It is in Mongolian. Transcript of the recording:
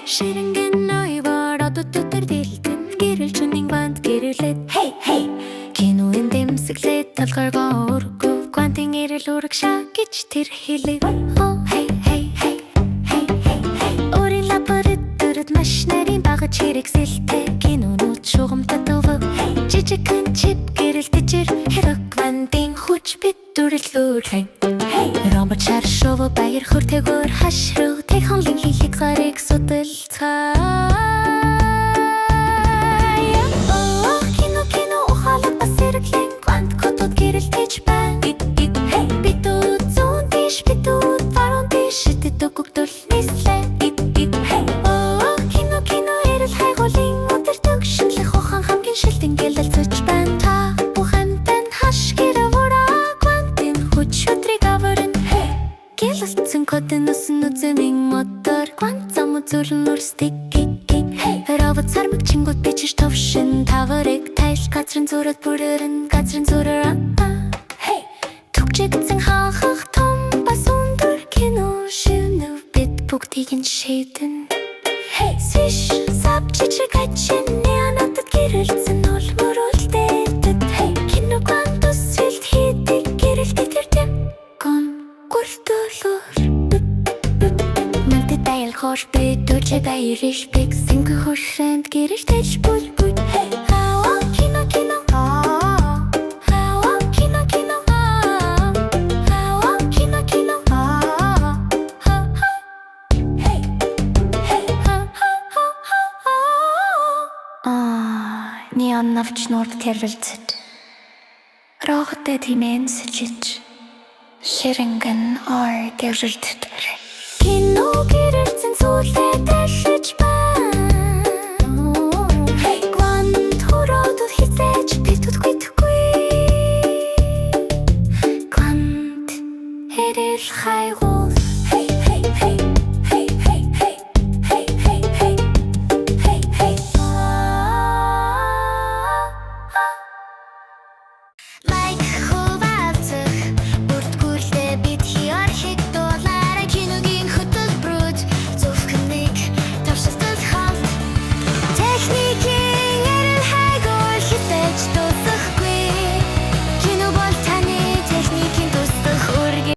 Ширинген ойвор одод дотор дэлтэн гэрэлчүнийн банд гэрэлээд hey hey киноэн дэмсэглээд талгаргаа өргөө квантын ирэл урагшаа гэж тэр хэлээ oh hey hey hey hey hey hey өрийн лапарит дөрөд маш нарийн багаж хэрэгсэлтэй кинонууд шугамтай төвөг жижигхэн чип гэрэлтэжэр хэрэг квантын хүч бит дүрлэлөөр hey робот шар шово баяр хөртөгөр хашруу технологийн хязгаарыг судалцгаа кино ухаалаг бас эрэглэн квант кодод гэрэлтэж байна битүүд зүүн тийш битүүд баруун тийш дэдөгөгдөл нислээ кино эрэл хайгуулын өдөр төгшөлөх ухаан хамгийн шилдэн гэлэлцэж байна та бүх амьтан хаш гэрвураа квантын хүч өдрийг аварна гэлэлцэн кодын усан үзэмийн мотор квант зам үзүүлэн үрстик робот сармаг чингүүд бичиж товшин таварыг тайл газрын зүрэд бүрэрэн газрын зүрэр түгжигдсэн хаахах том бас өндөр кино шивнэв бид бүгдийг нь шийдэн свиш сап жижиг ачин неонатад гэрэлцэн ол мөрөлдөлдөд кино квант усэлт хийдэг гэрэлтээ тэр дэм гон гуртулуур Дайл хош би төче баяриш биг синг хошэнд гэрэлтэж бүл хава кино хава кино хава кино неон навч норд тэрвэлцэд роготой тимэн сэжиж ширэнгэн ор гэрэлтэд